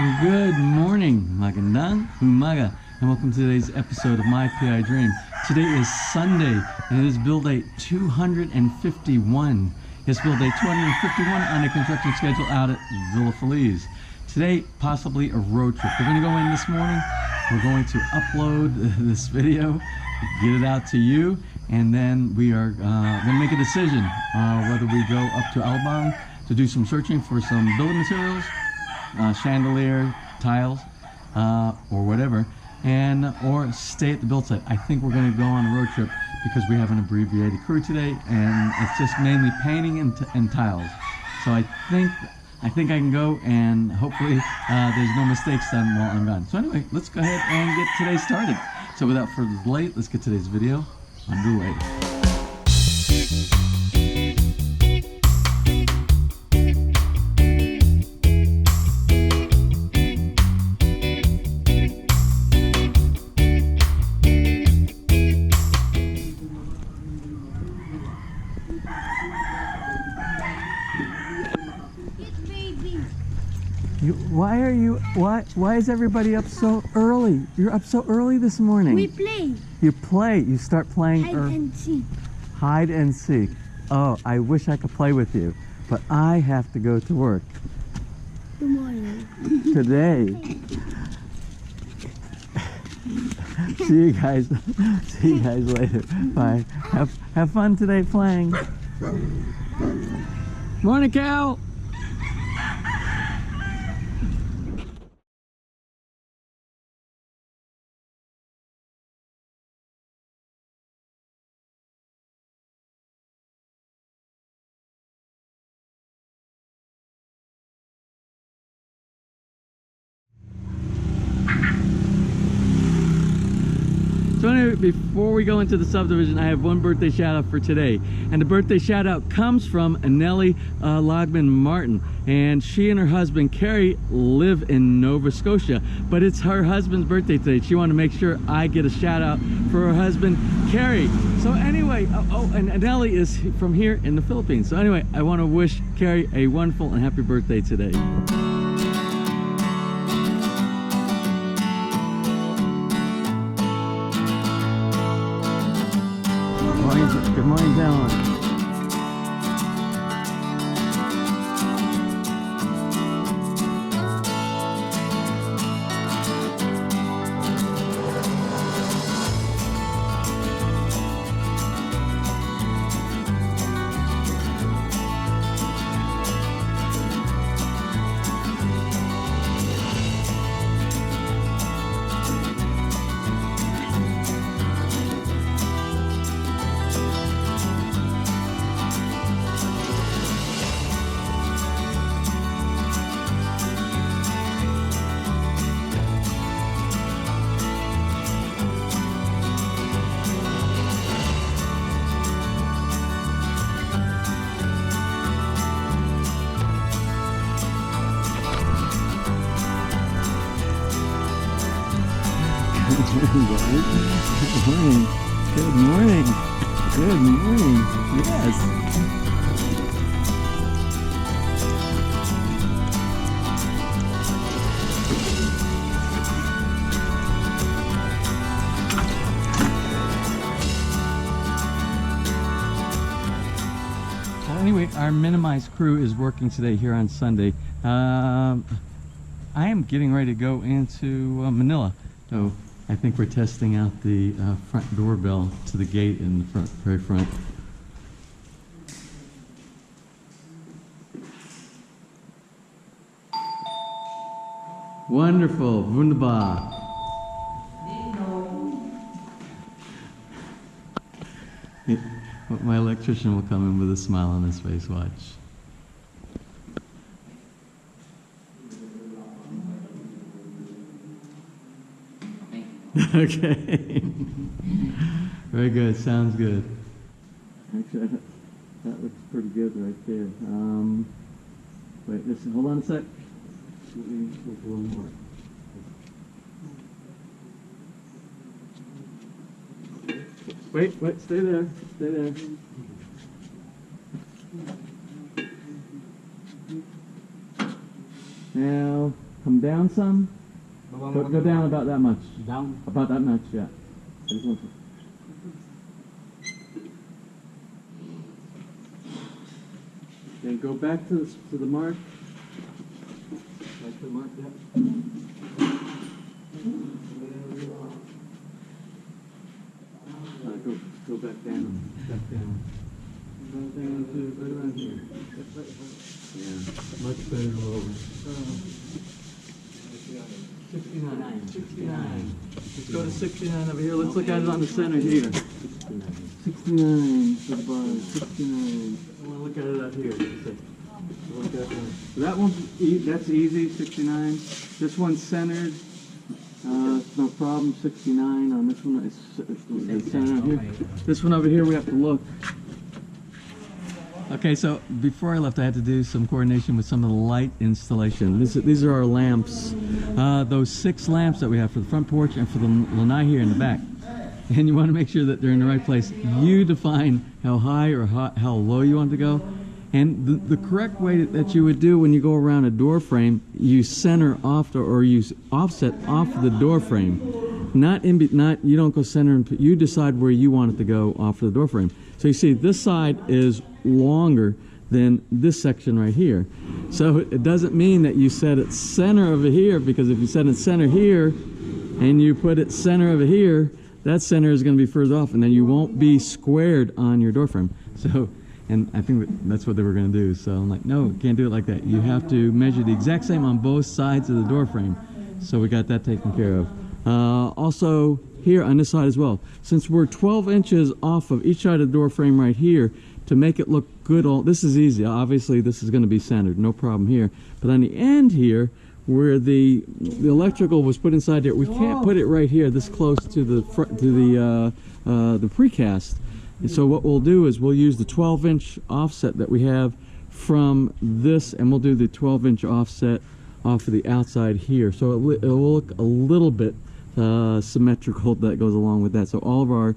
Good morning, magandang umaga, and welcome to today's episode of My PI Dream. Today is Sunday, and it is build day 251. Yes, build day 251 on a construction schedule out at Villa Feliz. Today, possibly a road trip. We're going to go in this morning. We're going to upload this video, get it out to you, and then we are going to make a decision whether we go up to Alabang to do some searching for some building materials, chandelier, tiles, or whatever, or stay at the build site. I think we're going to go on a road trip because we have an abbreviated crew today, and it's just mainly painting and tiles. So I think I can go, and hopefully there's no mistakes done while I'm gone. So anyway, let's go ahead and get today started. So without further delay, let's get today's video underway. Why is everybody up so early? You're up so early this morning. We play. You play. You start playing Hide and seek. Hide and seek. Oh, I wish I could play with you, but I have to go to work. Good morning. Today. See you guys. See you guys later. Bye. Have fun today playing. Morning, Cal. So anyway, before we go into the subdivision, I have one birthday shout out for today. And the birthday shout out comes from Nellie Logman Martin. And she and her husband, Carrie, live in Nova Scotia. But it's her husband's birthday today. She wanted to make sure I get a shout out for her husband, Carrie. So anyway, and Nellie is from here in the Philippines. So anyway, I want to wish Carrie a wonderful and happy birthday today. Good morning, gentlemen. Good morning. Good morning. Good morning. Yes. So anyway, our minimized crew is working today here on Sunday. I am getting ready to go into Manila. So I think we're testing out the front doorbell to the gate in the front, very front. Wonderful, wunderbar. My electrician will come in with a smile on his face. Watch. Okay. Very good. Sounds good. Actually, that looks pretty good right there. Wait, listen. Hold on a sec. Let me look a little more. Wait. Stay there. Stay there. Now, Come down some. Go down about that much. Down. About that much, yeah. I just want to. Then go back to the mark. Back to the mark, yeah. Go back down. Back down. Go down to right around here. Yeah. Much better lower. 69. 69. Let's go to 69 over here. Let's look at it on the center here. 69 to the bottom. 69. I want to look at it out here. Look at that. That one, that's easy. 69. This one's centered. It's no problem. 69 on this one. It's centered here. This one over here, we have to look. Okay, so before I left, I had to do some coordination with some of the light installation. These are our lamps. Those 6 lamps that we have for the front porch and for the lanai here in the back. And you want to make sure that they're in the right place. You define how high or how low you want to go. And the correct way that you would do when you go around a door frame, you center off or you offset off the door frame. You don't go center, you decide where you want it to go off the door frame. So you see this side is longer than this section right here. So it doesn't mean that you set it center over here, because if you set it center here and you put it center over here, that center is going to be further off, and then you won't be squared on your door frame. So, and I think that's what they were going to do. So I'm like, no, can't do it like that. You have to measure the exact same on both sides of the door frame. So we got that taken care of. Also here on this side as well, since we're 12 inches off of each side of the door frame right here, to make it look good, this is easy. Obviously this is going to be centered, no problem here. But on the end here, where the electrical was put inside there, we can't put it right here this close to the precast. And so what we'll do is we'll use the 12-inch offset that we have from this, and we'll do the 12-inch offset off of the outside here. So it will look a little bit symmetrical that goes along with that. So all of our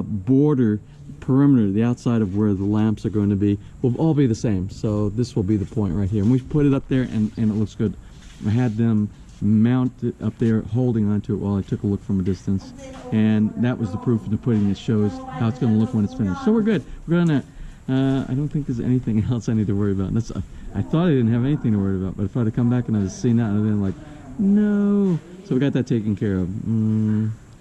border perimeter, the outside of where the lamps are going to be, will all be the same. So this will be the point right here. And we put it up there, and it looks good. I had them mount it up there, holding onto it while I took a look from a distance. And that was the proof of the pudding. It shows how it's going to look when it's finished. So we're good. We're on that. I don't think there's anything else I need to worry about. I thought I didn't have anything to worry about, but if I had to come back and I was seeing that, I'd been like, no. So we got that taken care of.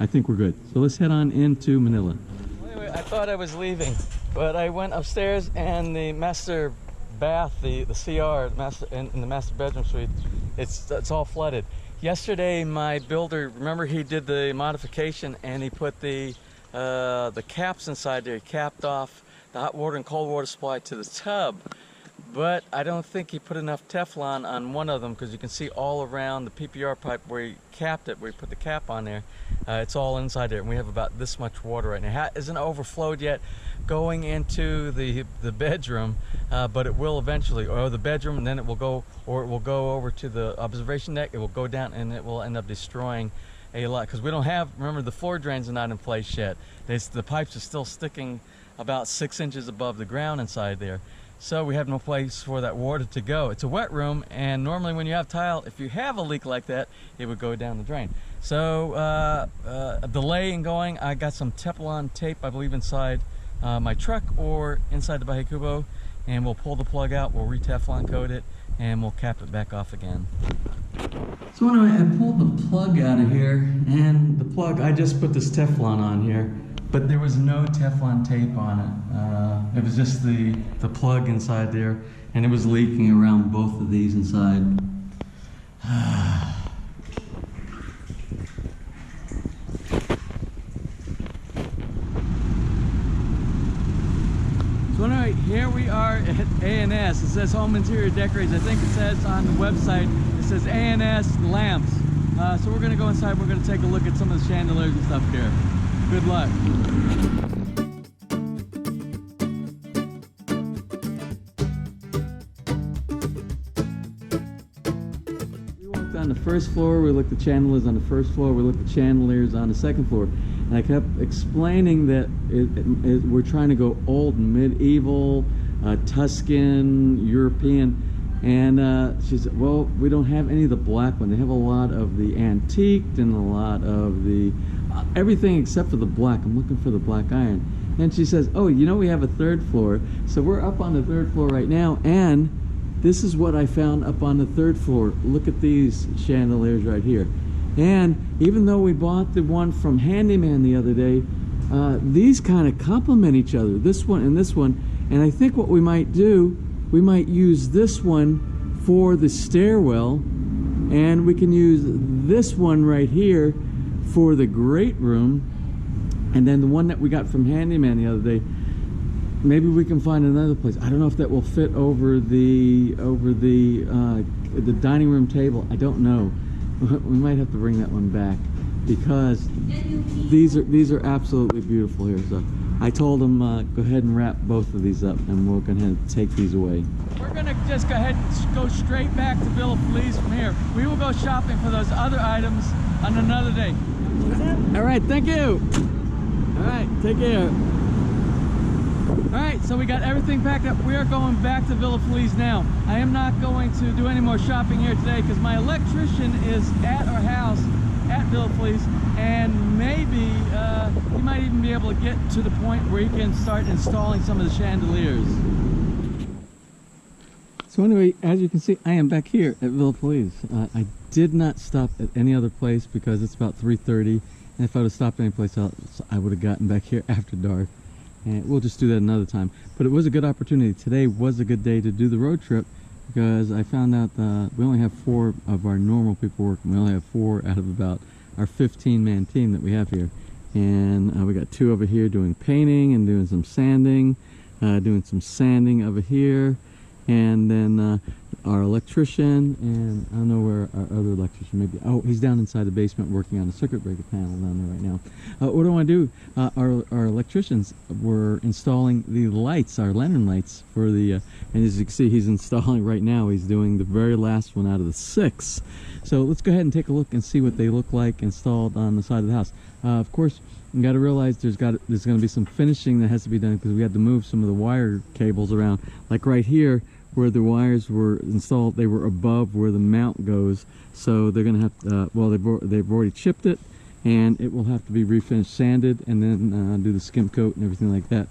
I think we're good. So let's head on into Manila. Anyway, I thought I was leaving, but I went upstairs, and the master bath, the CR, in the master bedroom suite, it's all flooded. Yesterday, my builder, remember, he did the modification, and he put the caps inside there. He capped off the hot water and cold water supply to the tub. But I don't think he put enough Teflon on one of them, because you can see all around the PPR pipe where he capped it, where he put the cap on there. It's all inside there, and we have about this much water right now. It isn't overflowed yet going into the bedroom, but it will eventually, or the bedroom, and then it will go over to the observation deck. It will go down, and it will end up destroying a lot, because we don't have, remember, the floor drains are not in place yet. The pipes are still sticking about 6 inches above the ground inside there. So we have no place for that water to go. It's a wet room, and normally when you have tile, if you have a leak like that, it would go down the drain. So a delay in going, I got some Teflon tape, I believe, inside my truck or inside the Bahay Kubo, and we'll pull the plug out, we'll re-Teflon coat it, and we'll cap it back off again. So anyway, I pulled the plug out of here, and the plug, I just put this Teflon on here. But there was no Teflon tape on it. It was just the plug inside there, and it was leaking around both of these inside. So anyway, here we are at A&S. It says Home Interior Decorators. I think it says on the website, it says A&S Lamps. So we're gonna go inside, we're gonna take a look at some of the chandeliers and stuff here. Good luck. We walked on the first floor, we looked at chandeliers on the first floor, we looked at chandeliers on the second floor. And I kept explaining that we're trying to go old, medieval, Tuscan, European. And she said, well, we don't have any of the black one. They have a lot of the antiqued and a lot of the everything except for the black. I'm looking for the black iron. And she says, oh, you know, we have a third floor. So we're up on the third floor right now, and this is what I found up on the third floor. Look at these chandeliers right here. And even though we bought the one from Handyman the other day, these kind of complement each other, this one and this one. And I think what we might do, we might use this one for the stairwell, and we can use this one right here for the great room. And then the one that we got from Handyman the other day, maybe we can find another place. I don't know if that will fit over the dining room table. I don't know. We might have to bring that one back, because these are absolutely beautiful here. So I told them go ahead and wrap both of these up, and we're going to take these away. We're going to just go ahead and go straight back to Feliz from here. We will go shopping for those other items on another day. All right, thank you. All right, take care. All right, so we got everything packed up. We are going back to Feliz now. I am not going to do any more shopping here today because my electrician is at our house at Feliz, and maybe he might even be able to get to the point where he can start installing some of the chandeliers. So anyway, as you can see, I am back here at Feliz. I did not stop at any other place because it's about 3:30, and if I would have stopped any place else, I would have gotten back here after dark. And we'll just do that another time. But it was a good opportunity. Today was a good day to do the road trip, because I found out we only have 4 of our normal people working. We only have 4 out of about our 15-man team that we have here. And we got 2 over here doing painting and doing some sanding, over here. And then our electrician, and I don't know where our other electrician may be. Oh, he's down inside the basement working on a circuit breaker panel down there right now. What do I want to do? Our electricians were installing the lights, our lantern lights, for the, and as you can see, he's installing right now. He's doing the very last one out of the 6. So let's go ahead and take a look and see what they look like installed on the side of the house. Of course, you got to realize there's going to be some finishing that has to be done, because we had to move some of the wire cables around. Like right here, where the wires were installed, they were above where the mount goes. So they're going to have to, well, they've already chipped it, and it will have to be refinished, sanded, and then do the skim coat and everything like that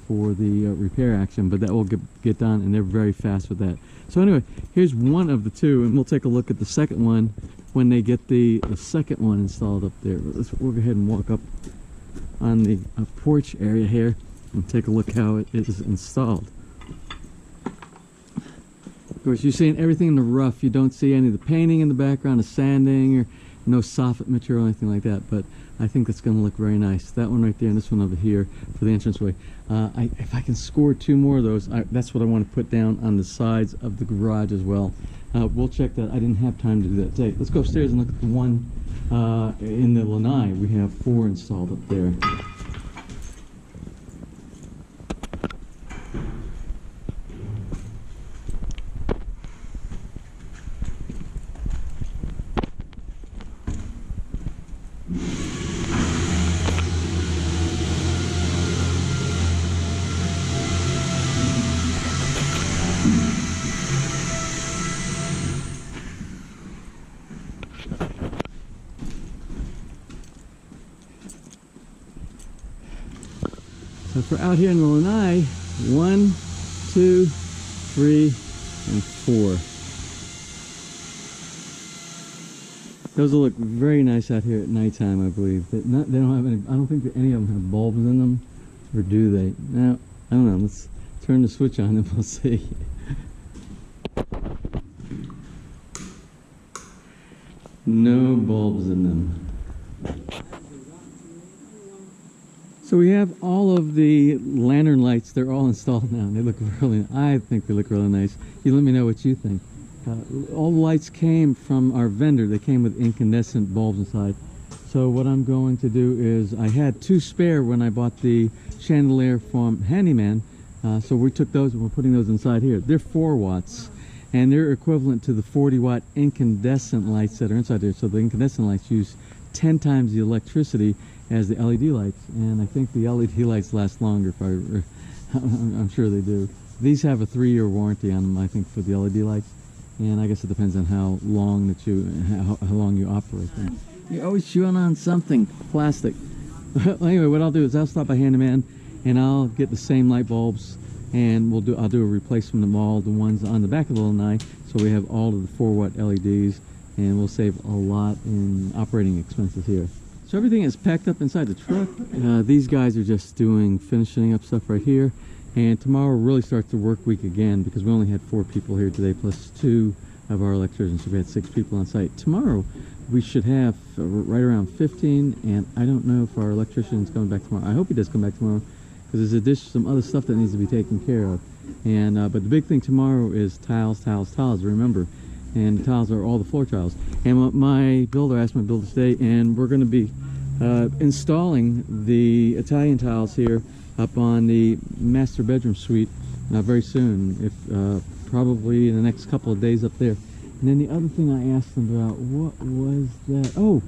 for the repair action. But that will get done, and they're very fast with that. So anyway, here's one of the 2, and we'll take a look at the second one when they get the second one installed up there. We'll go ahead and walk up on the porch area here and take a look how it is installed. Of course, you're seeing everything in the rough. You don't see any of the painting in the background, the sanding, or no soffit material or anything like that. But I think that's going to look very nice. That one right there and this one over here for the entranceway. If I can score 2 more of those, that's what I want to put down on the sides of the garage as well. We'll check that. I didn't have time to do that today. Let's go upstairs and look at the one in the lanai. We have 4 installed up there. So for out here in the lanai, 1, 2, 3, and 4. Those will look very nice out here at nighttime, I believe. They don't have any. I don't think that any of them have bulbs in them, or do they? Now, I don't know. Let's turn the switch on and we'll see. No bulbs in them. So we have all of the lantern lights. They're all installed now. They look really, I think they look really nice. You let me know what you think. All the lights came from our vendor. They came with incandescent bulbs inside. So what I'm going to do is, I had 2 spare when I bought the chandelier from Handyman. So we took those and we're putting those inside here. They're 4 watts. And they're equivalent to the 40-watt incandescent lights that are inside there. So the incandescent lights use 10 times the electricity as the LED lights, and I think the LED lights last longer. I'm sure they do. These have a 3-year warranty on them, I think, for the LED lights. And I guess it depends on how long how long you operate them. You're always chewing on something plastic. Anyway, what I'll do is I'll stop by Handyman and I'll get the same light bulbs, and I'll do a replacement of all the ones on the back of the lanai, so we have all of the 4-watt LEDs, and we'll save a lot in operating expenses here. So everything is packed up inside the truck. These guys are just finishing up stuff right here, and tomorrow really starts the work week again, because we only had 4 people here today plus 2 of our electricians, so we had 6 people on site. Tomorrow we should have right around 15, and I don't know if our electrician is coming back tomorrow. I hope he does come back tomorrow, because there's some other stuff that needs to be taken care of. And but the big thing tomorrow is tiles, remember. And the tiles are all the floor tiles. And my builder asked me to build today, and we're going to be installing the Italian tiles here up on the master bedroom suite very soon, if probably in the next couple of days up there. And then the other thing I asked him about, what was that? Oh,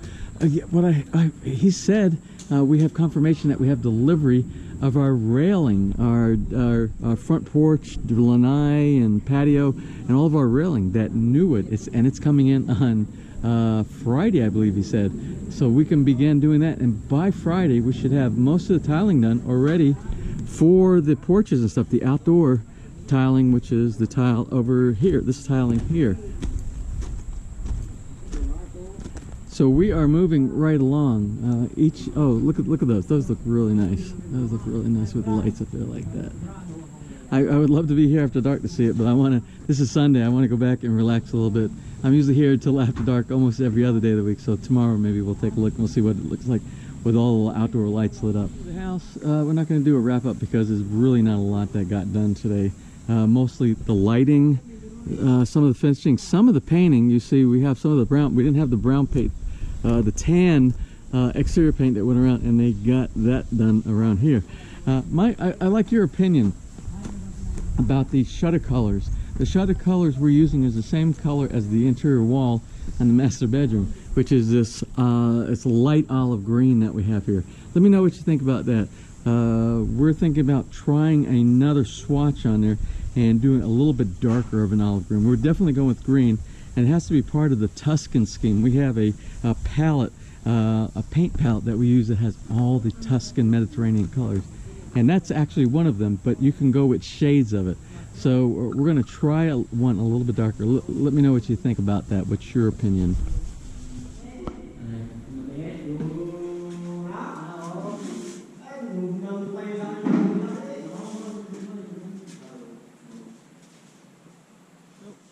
he said we have confirmation that we have delivery of our railing, our front porch, lanai and patio, and all of our railing, that new wood. It's coming in on Friday, I believe he said. So we can begin doing that, and by Friday we should have most of the tiling done already for the porches and stuff. The outdoor tiling, which is the tile over here, this tiling here. So we are moving right along. Oh, look at those. Those look really nice. Those look really nice with the lights up there like that. I would love to be here after dark to see it, but this is Sunday. I want to go back and relax a little bit. I'm usually here till after dark almost every other day of the week. So tomorrow maybe we'll take a look and we'll see what it looks like with all the outdoor lights lit up. The house, we're not going to do a wrap up because there's really not a lot that got done today. Mostly the lighting, some of the finishing, some of the painting. You see, we have some of the brown. We didn't have the brown paint. The tan exterior paint that went around, and they got that done around here. I like your opinion about the shutter colors. The shutter colors we're using is the same color as the interior wall on the master bedroom, which is this it's a light olive green that we have here. Let me know what you think about that. We're thinking about trying another swatch on there and doing a little bit darker of an olive green. We're definitely going with green, and it has to be part of the Tuscan scheme. We have a palette, a paint palette that we use that has all the Tuscan Mediterranean colors, and that's actually one of them, but you can go with shades of it. So we're going to try one a little bit darker. Let me know what you think about that. What's your opinion?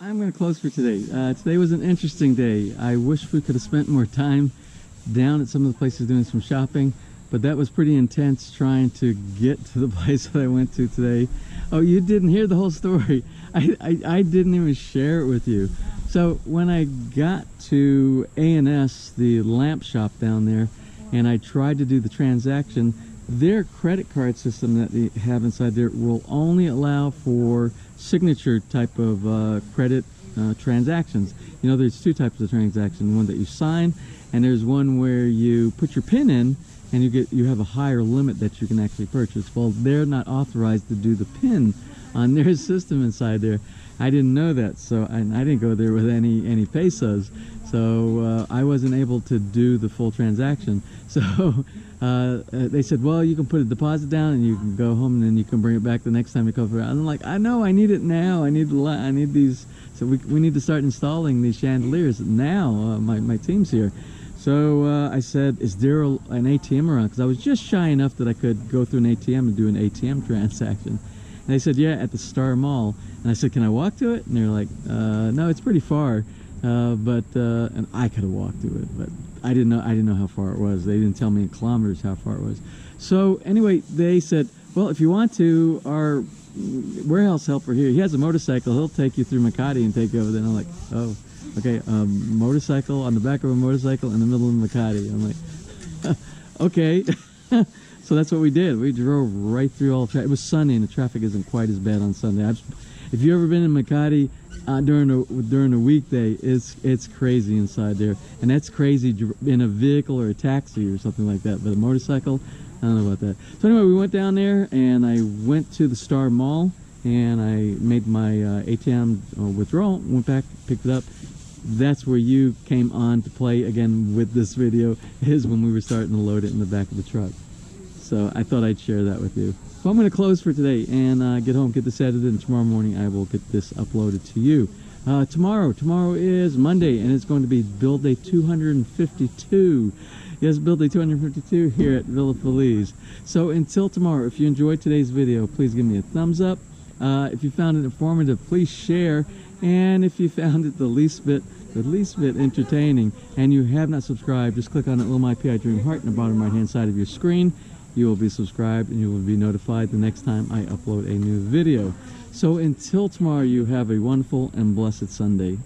I'm going to close for today. Today was an interesting day. I wish we could have spent more time down at some of the places doing some shopping, but that was pretty intense trying to get to the place that I went to today. Oh, you didn't hear the whole story. I didn't even share it with you. So when I got to A&S, the lamp shop down there, and I tried to do the transaction, their credit card system that they have inside there will only allow for signature type of credit transactions. You know, there's 2 types of transactions, one that you sign, and there's one where you put your PIN in and you have a higher limit that you can actually purchase. Well, they're not authorized to do the PIN on their system inside there. I didn't know that, so and I didn't go there with any pesos, so I wasn't able to do the full transaction. So they said, well, you can put a deposit down and you can go home and then you can bring it back the next time you come around. I'm like, I know, I need it now. I need these. So we need to start installing these chandeliers now. My team's here. So I said, is there an ATM around? Because I was just shy enough that I could go through an ATM and do an ATM transaction. And they said, yeah, at the Star Mall. And I said, can I walk to it? And they're like, no, it's pretty far. And I could have walked to it, but I didn't know how far it was. They didn't tell me in kilometers how far it was. So anyway, they said, well, if you want to, our warehouse helper here, he has a motorcycle. He'll take you through Makati and take you over there. And I'm like, oh, okay, motorcycle on the back of a motorcycle in the middle of Makati. I'm like, okay. So that's what we did. We drove right through all of traffic. It was Sunday and the traffic isn't quite as bad on Sunday. If you've ever been in Makati during a weekday, it's crazy inside there, and that's crazy in a vehicle or a taxi or something like that. But a motorcycle, I don't know about that. So anyway, we went down there and I went to the Star Mall, and I made my ATM withdrawal, went back, picked it up. That's where you came on to play again with this video, is when we were starting to load it in the back of the truck. So I thought I'd share that with you. So I'm going to close for today and get home, get this edited, and tomorrow morning I will get this uploaded to you. Tomorrow is Monday, and it's going to be build day 252. Yes, build day 252 here at Villa Feliz. So until tomorrow, if you enjoyed today's video, please give me a thumbs up. If you found it informative, please share. And if you found it the least bit entertaining, and you have not subscribed, just click on that little My PI Dream heart in the bottom right hand side of your screen. You will be subscribed, and you will be notified the next time I upload a new video. So until tomorrow, you have a wonderful and blessed Sunday.